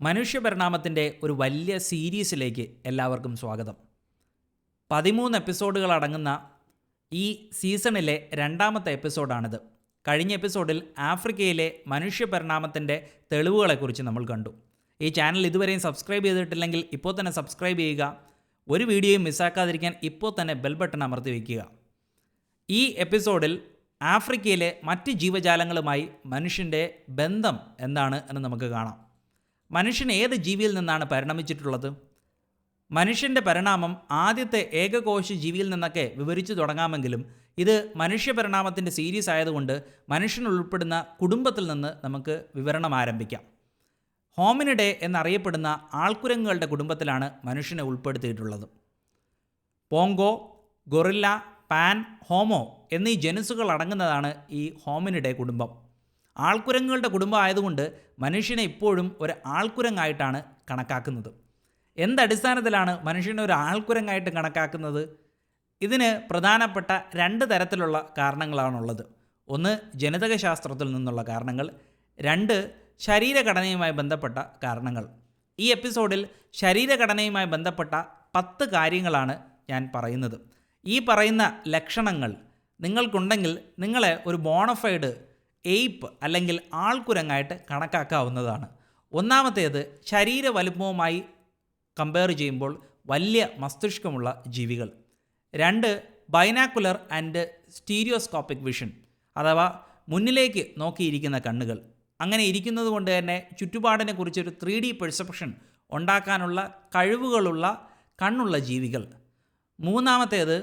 മനുഷ്യപരിണാമത്തിൻ്റെ ഒരു വലിയ സീരീസിലേക്ക് എല്ലാവർക്കും സ്വാഗതം. 13 എപ്പിസോഡുകൾ അടങ്ങുന്ന ഈ സീസണിലെ രണ്ടാമത്തെ എപ്പിസോഡാണിത്. കഴിഞ്ഞ എപ്പിസോഡിൽ ആഫ്രിക്കയിലെ മനുഷ്യപരിണാമത്തിൻ്റെ തെളിവുകളെക്കുറിച്ച് നമ്മൾ കണ്ടു. ഈ ചാനൽ ഇതുവരെയും സബ്സ്ക്രൈബ് ചെയ്തിട്ടില്ലെങ്കിൽ ഇപ്പോൾ തന്നെ സബ്സ്ക്രൈബ് ചെയ്യുക. ഒരു വീഡിയോയും മിസ്സാക്കാതിരിക്കാൻ ഇപ്പോൾ തന്നെ ബെൽ ബട്ടൺ അമർത്തി വയ്ക്കുക. ഈ എപ്പിസോഡിൽ ആഫ്രിക്കയിലെ മറ്റ് ജീവജാലങ്ങളുമായി മനുഷ്യൻ്റെ ബന്ധം എന്താണ് എന്ന് നമുക്ക് കാണാം. മനുഷ്യൻ ഏത് ജീവിയിൽ നിന്നാണ് പരിണമിച്ചിട്ടുള്ളത്? മനുഷ്യൻ്റെ പരിണാമം ആദ്യത്തെ ഏകകോശ ജീവിയിൽ നിന്നൊക്കെ വിവരിച്ചു തുടങ്ങാമെങ്കിലും ഇത് മനുഷ്യപരിണാമത്തിൻ്റെ സീരീസ് ആയതുകൊണ്ട് മനുഷ്യൻ ഉൾപ്പെടുന്ന കുടുംബത്തിൽ നിന്ന് നമുക്ക് വിവരണം ആരംഭിക്കാം. ഹോമിനിഡേ എന്നറിയപ്പെടുന്ന ആൾക്കുരങ്ങുകളുടെ കുടുംബത്തിലാണ് മനുഷ്യനെ ഉൾപ്പെടുത്തിയിട്ടുള്ളത്. പോങ്കോ, ഗൊറില്ല, പാൻ, ഹോമോ എന്നീ ജനുസുകൾ അടങ്ങുന്നതാണ് ഈ ഹോമിനിഡേ കുടുംബം. ആൾക്കുരങ്ങുകളുടെ കുടുംബം ആയതുകൊണ്ട് മനുഷ്യനെ ഇപ്പോഴും ഒരു ആൾക്കുരങ്ങായിട്ടാണ് കണക്കാക്കുന്നത്. എന്തടിസ്ഥാനത്തിലാണ് മനുഷ്യനെ ഒരു ആൾക്കുരങ്ങായിട്ട് കണക്കാക്കുന്നത്? ഇതിന് പ്രധാനപ്പെട്ട 2 തരത്തിലുള്ള കാരണങ്ങളാണുള്ളത്. ഒന്ന് ജനിതകശാസ്ത്രത്തിൽ നിന്നുള്ള കാരണങ്ങൾ, 2 ശരീരഘടനയുമായി ബന്ധപ്പെട്ട കാരണങ്ങൾ. ഈ എപ്പിസോഡിൽ ശരീരഘടനയുമായി ബന്ധപ്പെട്ട 10 കാര്യങ്ങളാണ് ഞാൻ പറയുന്നത്. ഈ പറയുന്ന ലക്ഷണങ്ങൾ നിങ്ങൾക്കുണ്ടെങ്കിൽ നിങ്ങളെ ഒരു ബോണഫൈഡ് എയ്പ്പ് അല്ലെങ്കിൽ ആൾക്കുരങ്ങായിട്ട് കണക്കാക്കാവുന്നതാണ്. ഒന്നാമത്തേത് ശരീര വലുപ്പവുമായി കമ്പയർ ചെയ്യുമ്പോൾ വലിയ മസ്തിഷ്കമുള്ള ജീവികൾ. 2 ബൈനാക്കുലർ ആൻഡ് സ്റ്റീരിയോസ്കോപ്പിക് വിഷൻ, അഥവാ മുന്നിലേക്ക് നോക്കിയിരിക്കുന്ന കണ്ണുകൾ. അങ്ങനെ ഇരിക്കുന്നത് കൊണ്ട് തന്നെ ചുറ്റുപാടിനെ കുറിച്ചൊരു 3D പെർസെപ്ഷൻ ഉണ്ടാക്കാനുള്ള കഴിവുകളുള്ള കണ്ണുള്ള ജീവികൾ. മൂന്നാമത്തേത്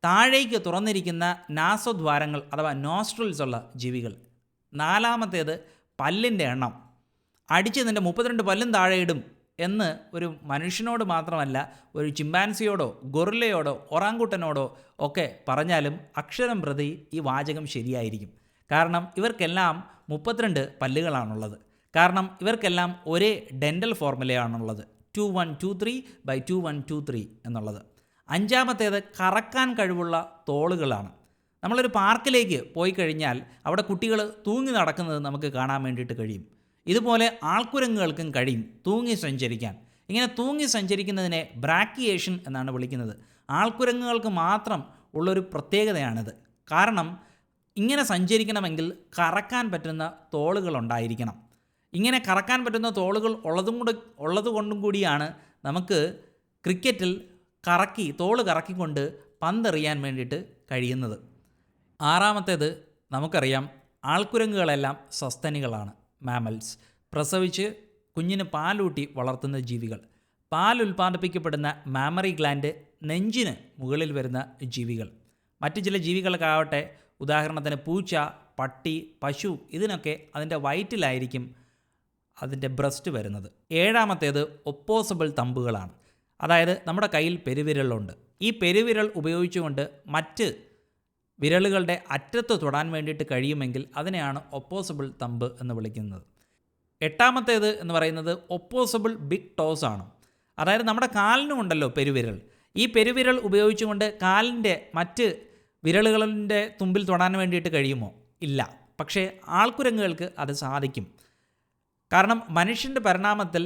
താഴേക്ക് തുറന്നിരിക്കുന്ന നാസദ്വാരങ്ങൾ അഥവാ നോസ്ട്രിൽസ് ഉള്ള ജീവികൾ. 4മത്തേത് പല്ലിൻ്റെ എണ്ണം. അടിച്ച് നിൻ്റെ 32 പല്ലും താഴെ ഇടും എന്ന് ഒരു മനുഷ്യനോട് മാത്രമല്ല, ഒരു ചിമ്പാൻസിയോടോ ഗൊറില്ലയോടോ ഒറാങ്കുട്ടനോടോ ഒക്കെ പറഞ്ഞാലും അക്ഷരം പ്രതി ഈ വാചകം ശരിയായിരിക്കും. കാരണം ഇവർക്കെല്ലാം 32 പല്ലുകളാണുള്ളത്. കാരണം ഇവർക്കെല്ലാം ഒരേ ഡെൻ്റൽ ഫോർമുലയാണുള്ളത്, 2123/2123 എന്നുള്ളത്. 5മത്തേത് കറക്കാൻ കഴിവുള്ള തോളുകളാണ്. നമ്മളൊരു പാർക്കിലേക്ക് പോയി കഴിഞ്ഞാൽ അവിടെ കുട്ടികൾ തൂങ്ങി നടക്കുന്നത് നമുക്ക് കാണാൻ വേണ്ടിയിട്ട് കഴിയും. ഇതുപോലെ ആൾക്കുരങ്ങുകൾക്കും കഴിയും തൂങ്ങി സഞ്ചരിക്കാൻ. ഇങ്ങനെ തൂങ്ങി സഞ്ചരിക്കുന്നതിനെ ബ്രാക്കിയേഷൻ എന്നാണ് വിളിക്കുന്നത്. ആൾക്കുരങ്ങുകൾക്ക് മാത്രം ഉള്ളൊരു പ്രത്യേകതയാണിത്. കാരണം ഇങ്ങനെ സഞ്ചരിക്കണമെങ്കിൽ കറക്കാൻ പറ്റുന്ന തോളുകളുണ്ടായിരിക്കണം. ഇങ്ങനെ കറക്കാൻ പറ്റുന്ന തോളുകൾ ഉള്ളതുകൊണ്ടും കൂടിയാണ് നമുക്ക് ക്രിക്കറ്റിൽ തോള് കറക്കിക്കൊണ്ട് പന്തെറിയാൻ വേണ്ടിയിട്ട് കഴിയുന്നത്. 6മത്തേത് നമുക്കറിയാം, ആൾക്കുരങ്ങുകളെല്ലാം സസ്തനികളാണ്, മാമൽസ്. പ്രസവിച്ച് കുഞ്ഞിന് പാലൂട്ടി വളർത്തുന്ന ജീവികൾ. പാൽ ഉൽപ്പാദിപ്പിക്കപ്പെടുന്ന മാമറി ഗ്ലാൻഡ് നെഞ്ചിന് മുകളിൽ വരുന്ന ജീവികൾ. മറ്റ് ചില ജീവികൾക്കാവട്ടെ, ഉദാഹരണത്തിന് പൂച്ച, പട്ടി, പശു, ഇതിനൊക്കെ അതിൻ്റെ വയറ്റിലായിരിക്കും അതിൻ്റെ ബ്രസ്റ്റ് വരുന്നത്. 7മത്തേത് ഒപ്പോസിബിൾ തമ്പുകളാണ്. അതായത് നമ്മുടെ കയ്യിൽ പെരുവിരലുണ്ട്. ഈ പെരുവിരൽ ഉപയോഗിച്ചുകൊണ്ട് മറ്റ് വിരലുകളുടെ അറ്റത്ത് തൊടാൻ വേണ്ടിയിട്ട് കഴിയുമെങ്കിൽ അതിനെയാണ് ഒപ്പോസിബിൾ തമ്പ് എന്ന് വിളിക്കുന്നത്. 8മത്തേത് എന്ന് പറയുന്നത് ഒപ്പോസിബിൾ ബിഗ് ടോസ് ആണ്. അതായത് നമ്മുടെ കാലിനുമുണ്ടല്ലോ പെരുവിരൽ. ഈ പെരുവിരൽ ഉപയോഗിച്ചുകൊണ്ട് കാലിൻ്റെ മറ്റ് വിരലുകളിൻ്റെ തുമ്പിൽ തൊടാൻ വേണ്ടിയിട്ട് കഴിയുമോ? ഇല്ല. പക്ഷേ ആൾക്കുരങ്ങുകൾക്ക് അത് സാധിക്കും. കാരണം മനുഷ്യൻ്റെ പരിണാമത്തിൽ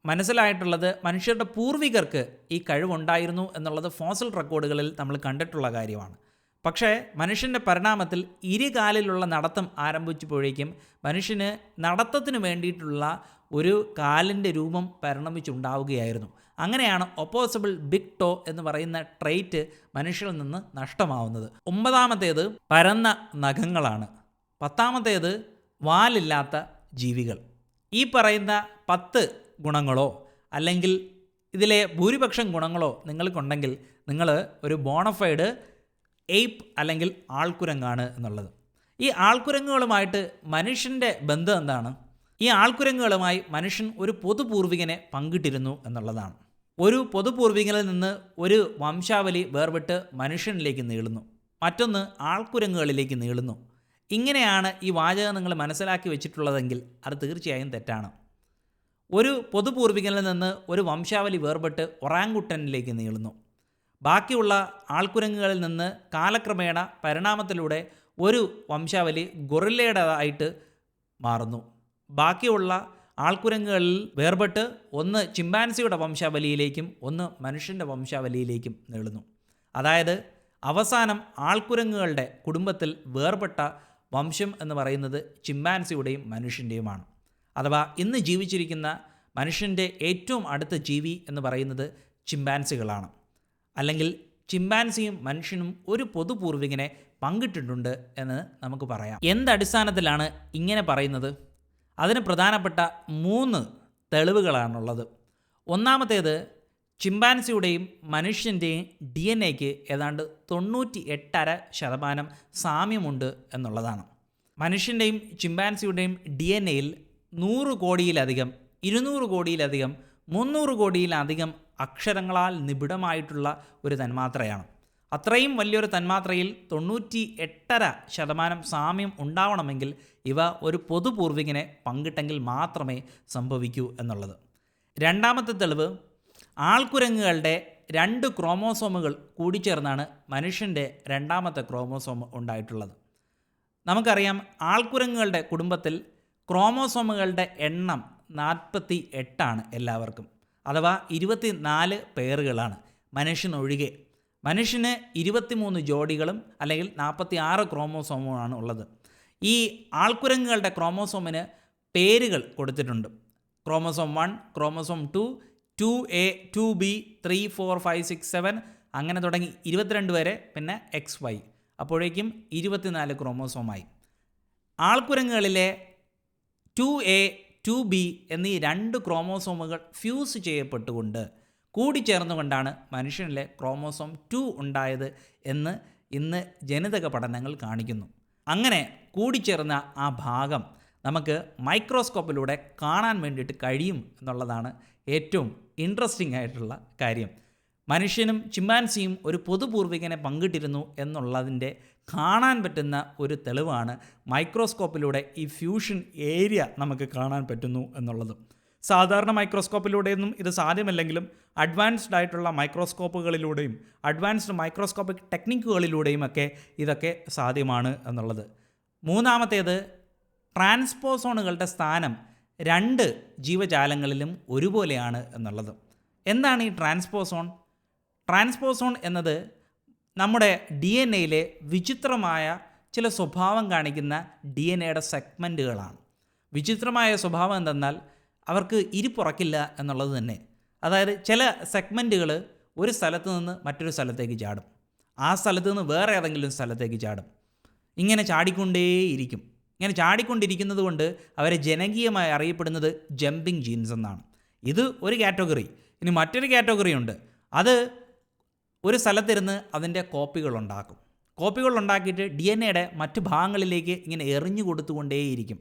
മനസ്സിലായിട്ടുള്ളത് മനുഷ്യരുടെ പൂർവികർക്ക് ഈ കഴിവുണ്ടായിരുന്നു എന്നുള്ളത് ഫോസിൽ റെക്കോർഡുകളിൽ നമ്മൾ കണ്ടിട്ടുള്ള കാര്യമാണ്. പക്ഷേ മനുഷ്യൻ്റെ പരിണാമത്തിൽ ഇരുകാലിലുള്ള നടത്തം ആരംഭിച്ചപ്പോഴേക്കും മനുഷ്യന് നടത്തത്തിന് വേണ്ടിയിട്ടുള്ള ഒരു കാലിൻ്റെ രൂപം പരിണമിച്ചുണ്ടാവുകയായിരുന്നു. അങ്ങനെയാണ് ഒപ്പോസിബിൾ ബിഗ് ടോ എന്ന് പറയുന്ന ട്രെയ്റ്റ് മനുഷ്യരിൽ നിന്ന് നഷ്ടമാവുന്നത്. 9മത്തേത് പരന്ന നഖങ്ങളാണ്. 10മത്തേത് വാലില്ലാത്ത ജീവികൾ. ഈ പറയുന്ന 10 ഗുണങ്ങളോ അല്ലെങ്കിൽ ഇതിലെ ഭൂരിപക്ഷം ഗുണങ്ങളോ നിങ്ങൾക്കുണ്ടെങ്കിൽ നിങ്ങൾ ഒരു ബോണഫൈഡ് എയ്പ്പ് അല്ലെങ്കിൽ ആൾക്കുരങ്ങാണ് എന്നുള്ളത്. ഈ ആൾക്കുരങ്ങുകളുമായിട്ട് മനുഷ്യൻ്റെ ബന്ധം എന്താണ്? ഈ ആൾക്കുരങ്ങുകളുമായി മനുഷ്യൻ ഒരു പൊതുപൂർവികനെ പങ്കിട്ടിരുന്നു എന്നുള്ളതാണ്. ഒരു പൊതുപൂർവികനിൽ നിന്ന് ഒരു വംശാവലി വേർപെട്ട് മനുഷ്യനിലേക്ക് നീളുന്നു, മറ്റൊന്ന് ആൾക്കുരങ്ങുകളിലേക്ക് നീളുന്നു. ഇങ്ങനെയാണ് ഈ വാചകം നിങ്ങൾ മനസ്സിലാക്കി വെച്ചിട്ടുള്ളതെങ്കിൽ അത് തീർച്ചയായും തെറ്റാണ്. ഒരു പൊതുപൂർവികനിൽ നിന്ന് ഒരു വംശാവലി വേർപെട്ട് ഒറാങ്കുട്ടനിലേക്ക് നീളുന്നു. ബാക്കിയുള്ള ആൾക്കുരങ്ങുകളിൽ നിന്ന് കാലക്രമേണ പരിണാമത്തിലൂടെ ഒരു വംശാവലി ഗൊറില്ലയുടേതായിട്ട് മാറുന്നു. ബാക്കിയുള്ള ആൾക്കുരങ്ങുകളിൽ വേർപെട്ട് ഒന്ന് ചിമ്പാൻസിയുടെ വംശാവലിയിലേക്കും ഒന്ന് മനുഷ്യൻ്റെ വംശാവലിയിലേക്കും നീളുന്നു. അതായത് അവസാനം ആൾക്കുരങ്ങുകളുടെ കുടുംബത്തിൽ വേർപെട്ട വംശം എന്ന് പറയുന്നത് ചിമ്പാൻസിയുടെയും മനുഷ്യൻ്റെയുമാണ്. അഥവാ ഇന്ന് ജീവിച്ചിരിക്കുന്ന മനുഷ്യൻ്റെ ഏറ്റവും അടുത്ത ജീവി എന്ന് പറയുന്നത് ചിമ്പാൻസികളാണ്. അല്ലെങ്കിൽ ചിമ്പാൻസിയും മനുഷ്യനും ഒരു പൊതുപൂർവികനെ പങ്കിട്ടിട്ടുണ്ട് എന്ന് നമുക്ക് പറയാം. എന്തടിസ്ഥാനത്തിലാണ് ഇങ്ങനെ പറയുന്നത്? അതിന് പ്രധാനപ്പെട്ട 3 തെളിവുകളാണുള്ളത്. ഒന്നാമത്തേത്, ചിമ്പാൻസിയുടെയും മനുഷ്യൻ്റെയും DNA ഏതാണ്ട് 98.5% സാമ്യമുണ്ട് എന്നുള്ളതാണ്. മനുഷ്യൻ്റെയും ചിമ്പാൻസിയുടെയും DNA-യിൽ 100 കോടിയിലധികം, 200 കോടിയിലധികം, 300 കോടിയിലധികം അക്ഷരങ്ങളാൽ നിബിഡമായിട്ടുള്ള ഒരു തന്മാത്രയാണ്. അത്രയും വലിയൊരു തന്മാത്രയിൽ 98.5% സാമ്യം ഉണ്ടാവണമെങ്കിൽ ഇവ ഒരു പൊതുപൂർവികനെ പങ്കിട്ടെങ്കിൽ മാത്രമേ സംഭവിക്കൂ എന്നുള്ളത്. രണ്ടാമത്തെ തെളിവ്, ആൾക്കുരങ്ങുകളുടെ 2 ക്രോമോസോമുകൾ കൂടിച്ചേർന്നാണ് മനുഷ്യൻ്റെ 2ാമത്തെ ക്രോമോസോം ഉണ്ടായിട്ടുള്ളത്. നമുക്കറിയാം, ആൾക്കുരങ്ങുകളുടെ കുടുംബത്തിൽ ക്രോമോസോമുകളുടെ എണ്ണം 48 എല്ലാവർക്കും. അഥവാ 24 പെയറുകളാണ് മനുഷ്യനൊഴികെ. മനുഷ്യന് 23 ജോഡികളും അല്ലെങ്കിൽ 46 ക്രോമോസോമുമാണ് ഉള്ളത്. ഈ ആൾക്കുരങ്ങുകളുടെ ക്രോമോസോമിന് പേരുകൾ കൊടുത്തിട്ടുണ്ട്. ക്രോമോസോം 1, ക്രോമോസോം 2, 2A, 2B, 3, 4, 5, 6, 7 അങ്ങനെ തുടങ്ങി 22 വരെ, പിന്നെ XY. അപ്പോഴേക്കും 24 ക്രോമോസോമായി. ആൾക്കുരങ്ങുകളിലെ 2A, 2B എന്നീ 2 ക്രോമോസോമുകൾ ഫ്യൂസ് ചെയ്യപ്പെട്ടുകൊണ്ട് കൂടിച്ചേർന്നുകൊണ്ടാണ് മനുഷ്യനിലെ ക്രോമോസോം 2 ഉണ്ടായത് എന്ന് ഇന്ന് ജനിതക പഠനങ്ങൾ കാണിക്കുന്നു. അങ്ങനെ കൂടിച്ചേർന്ന ആ ഭാഗം നമുക്ക് മൈക്രോസ്കോപ്പിലൂടെ കാണാൻ വേണ്ടിയിട്ട് കഴിയും എന്നുള്ളതാണ് ഏറ്റവും ഇൻട്രസ്റ്റിംഗ് ആയിട്ടുള്ള കാര്യം. മനുഷ്യനും ചിമ്പാൻസിയും ഒരു പൊതുപൂർവികനെ പങ്കിട്ടിരുന്നു എന്നുള്ളതിൻ്റെ കാണാൻ പറ്റുന്ന ഒരു തെളിവാണ് മൈക്രോസ്കോപ്പിലൂടെ ഈ ഫ്യൂഷൻ ഏരിയ നമുക്ക് കാണാൻ പറ്റുന്നു എന്നുള്ളത്. സാധാരണ മൈക്രോസ്കോപ്പിലൂടെയൊന്നും ഇത് സാധ്യമല്ലെങ്കിലും അഡ്വാൻസ്ഡ് ആയിട്ടുള്ള മൈക്രോസ്കോപ്പുകളിലൂടെയും അഡ്വാൻസ്ഡ് മൈക്രോസ്കോപ്പിക് ടെക്നിക്കുകളിലൂടെയും ഒക്കെ ഇതൊക്കെ സാധ്യമാണ് എന്നുള്ളത്. മൂന്നാമത്തേത്, ട്രാൻസ്പോസോണുകളുടെ സ്ഥാനം 2 ജീവജാലങ്ങളിലും ഒരുപോലെയാണ് എന്നുള്ളത്. എന്താണ് ഈ ട്രാൻസ്പോസോൺ? ട്രാൻസ്പോസോൺ എന്നത് നമ്മുടെ DNA-യിലെ വിചിത്രമായ ചില സ്വഭാവം കാണിക്കുന്ന DNA-യുടെ സെഗ്മെൻറ്റുകളാണ്. വിചിത്രമായ സ്വഭാവം എന്തെന്നാൽ അവർക്ക് ഇരിപ്പുറക്കില്ല എന്നുള്ളത് തന്നെ. അതായത് ചില സെഗ്മെൻറ്റുകൾ ഒരു സ്ഥലത്ത് നിന്ന് മറ്റൊരു സ്ഥലത്തേക്ക് ചാടും, ആ സ്ഥലത്ത് നിന്ന് വേറെ ഏതെങ്കിലും സ്ഥലത്തേക്ക് ചാടും. ഇങ്ങനെ ചാടിക്കൊണ്ടേയിരിക്കും. ഇങ്ങനെ ചാടിക്കൊണ്ടിരിക്കുന്നത് കൊണ്ട് അവരെ ജനകീയമായി അറിയപ്പെടുന്നത് ജമ്പിങ് ജീൻസ് എന്നാണ്. ഇത് ഒരു കാറ്റഗറി. ഇനി മറ്റൊരു കാറ്റഗറി ഉണ്ട്. അത് ഒരു സ്ഥലത്തിരുന്ന് അതിൻ്റെ കോപ്പികളുണ്ടാക്കും. കോപ്പികളുണ്ടാക്കിയിട്ട് DNA-യുടെ മറ്റു ഭാഗങ്ങളിലേക്ക് ഇങ്ങനെ എറിഞ്ഞു കൊടുത്തുകൊണ്ടേയിരിക്കും.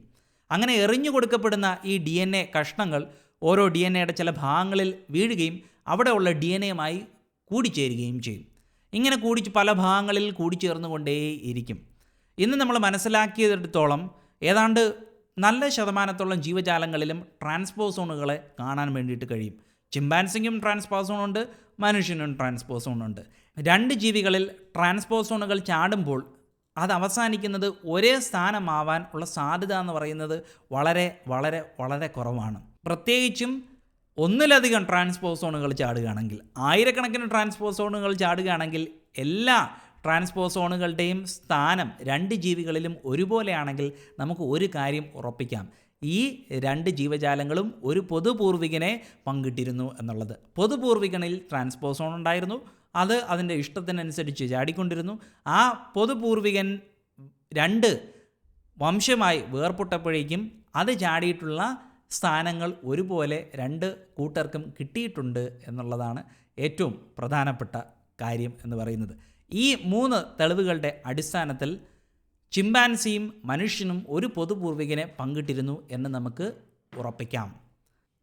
അങ്ങനെ എറിഞ്ഞു കൊടുക്കപ്പെടുന്ന ഈ DNA കഷ്ണങ്ങൾ ഓരോ DNA-യുടെ ചില ഭാഗങ്ങളിൽ വീഴുകയും അവിടെയുള്ള DNA-യുമായി കൂടിച്ചേരുകയും ചെയ്യും. ഇങ്ങനെ പല ഭാഗങ്ങളിൽ കൂടിച്ചേർന്നുകൊണ്ടേയിരിക്കും. ഇന്ന് നമ്മൾ മനസ്സിലാക്കിയതിടത്തോളം ഏതാണ്ട് നല്ല ശതമാനത്തോളം ജീവജാലങ്ങളിലും ട്രാൻസ്പോസോണുകളെ കാണാൻ വേണ്ടിയിട്ട് കഴിയും. ചിമ്പാൻസിക്കും ട്രാൻസ്പോസോണുണ്ട്, മനുഷ്യനും ട്രാൻസ്പോസോണുണ്ട്. 2 ജീവികളിൽ ട്രാൻസ്പോസോണുകൾ ചാടുമ്പോൾ അത് അവസാനിക്കുന്നത് ഒരേ സ്ഥാനമാവാൻ ഉള്ള സാധ്യത എന്ന് പറയുന്നത് വളരെ വളരെ വളരെ കുറവാണ്. പ്രത്യേകിച്ചും ഒന്നിലധികം ട്രാൻസ്പോസോണുകൾ ചാടുകയാണെങ്കിൽ, ആയിരക്കണക്കിന് ട്രാൻസ്പോസോണുകൾ ചാടുകയാണെങ്കിൽ എല്ലാ ട്രാൻസ്പോസോണുകളുടെയും സ്ഥാനം 2 ജീവികളിലും ഒരുപോലെയാണെങ്കിൽ നമുക്ക് ഒരു കാര്യം ഉറപ്പിക്കാം: ഈ 2 ജീവജാലങ്ങളും ഒരു പൊതുപൂർവികനെ പങ്കിട്ടിരുന്നു എന്നുള്ളത്. പൊതുപൂർവികനിൽ ട്രാൻസ്പോസോൺ ഉണ്ടായിരുന്നു, അത് അതിൻ്റെ ഇഷ്ടത്തിനനുസരിച്ച് ചാടിക്കൊണ്ടിരുന്നു. ആ പൊതുപൂർവികൻ 2 വംശമായി വേർപെട്ടപ്പോഴേക്കും അത് ചാടിയിട്ടുള്ള സ്ഥാനങ്ങൾ ഒരുപോലെ 2 കൂട്ടർക്കും കിട്ടിയിട്ടുണ്ട് എന്നുള്ളതാണ് ഏറ്റവും പ്രധാനപ്പെട്ട കാര്യം എന്ന് പറയുന്നത്. ഈ 3 തെളിവുകളുടെ അടിസ്ഥാനത്തിൽ ചിമ്പാൻസിയും മനുഷ്യനും ഒരു പൊതുപൂർവികനെ പങ്കിട്ടിരുന്നു എന്ന് നമുക്ക് ഉറപ്പിക്കാം.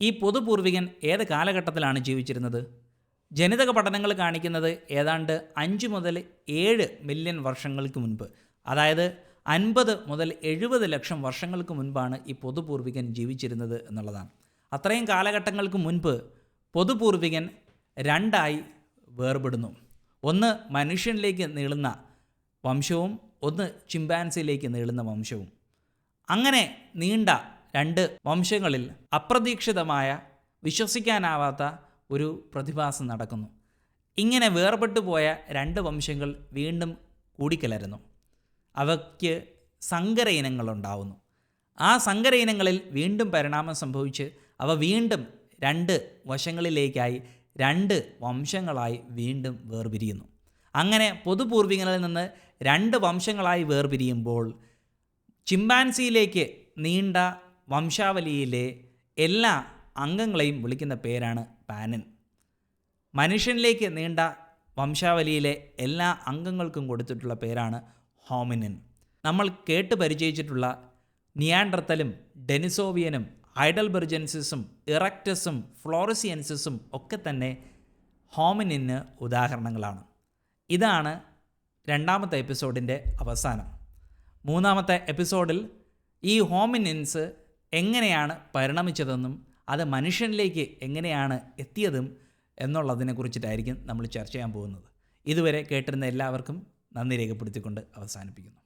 ഈ പൊതുപൂർവികൻ ഏത് കാലഘട്ടത്തിലാണ് ജീവിച്ചിരുന്നത്? ജനിതക പഠനങ്ങൾ കാണിക്കുന്നത് ഏതാണ്ട് 5 മുതൽ 7 മില്യൺ വർഷങ്ങൾക്ക് മുൻപ്, അതായത് 50 മുതൽ 70 ലക്ഷം വർഷങ്ങൾക്ക് മുൻപാണ് ഈ പൊതുപൂർവികൻ ജീവിച്ചിരുന്നത് എന്നുള്ളതാണ്. അത്രയും കാലഘട്ടങ്ങൾക്ക് മുൻപ് പൊതുപൂർവികൻ 2ആയി വേർപെടുന്നു. ഒന്ന് മനുഷ്യനിലേക്ക് നീളുന്ന വംശവും ഒന്ന് ചിമ്പാൻസിയിലേക്ക് നീളുന്ന വംശവും. അങ്ങനെ നീണ്ട 2 വംശങ്ങളിൽ അപ്രതീക്ഷിതമായ വിശ്വസിക്കാനാവാത്ത ഒരു പ്രതിഭാസം നടക്കുന്നു. ഇങ്ങനെ വേർപെട്ടു പോയ 2 വംശങ്ങൾ വീണ്ടും കൂടിക്കലരുന്നു. അവയ്ക്ക് സങ്കര ഇനങ്ങളുണ്ടാവുന്നു. ആ സങ്കര ഇനങ്ങളിൽ വീണ്ടും പരിണാമം സംഭവിച്ച് അവ വീണ്ടും 2 വശങ്ങളിലേക്കായി 2 വംശങ്ങളായി വീണ്ടും വേർപിരിയുന്നു. അങ്ങനെ പൊതുപൂർവികങ്ങളിൽ നിന്ന് 2 വംശങ്ങളായി വേർപിരിയുമ്പോൾ ചിമ്പാൻസിയിലേക്ക് നീണ്ട വംശാവലിയിലെ എല്ലാ അംഗങ്ങളെയും വിളിക്കുന്ന പേരാണ് പാനിൻ. മനുഷ്യനിലേക്ക് നീണ്ട വംശാവലിയിലെ എല്ലാ അംഗങ്ങൾക്കും കൊടുത്തിട്ടുള്ള പേരാണ് ഹോമിനിൻ. നമ്മൾ കേട്ട് പരിചയിച്ചിട്ടുള്ള നിയാൻഡർത്തലും ഡെനിസോവിയനും ഹൈഡൽബർജൻസിസും ഇറക്റ്റസും ഫ്ലോറസിയൻസിസും ഒക്കെ തന്നെ ഹോമിനിന് ഉദാഹരണങ്ങളാണ്. ഇതാണ് 2ാമത്തെ എപ്പിസോഡിൻ്റെ അവസാനം. 3ാമത്തെ എപ്പിസോഡിൽ ഈ ഹോമിനിൻസ് എങ്ങനെയാണ് പരിണമിച്ചതെന്നും അത് മനുഷ്യനിലേക്ക് എങ്ങനെയാണ് എത്തിയതും എന്നുള്ളതിനെക്കുറിച്ചിട്ടായിരിക്കും നമ്മൾ ചർച്ച ചെയ്യാൻ പോകുന്നത്. ഇതുവരെ കേട്ടിരുന്ന എല്ലാവർക്കും നന്ദി രേഖപ്പെടുത്തിക്കൊണ്ട് അവസാനിപ്പിക്കുന്നു.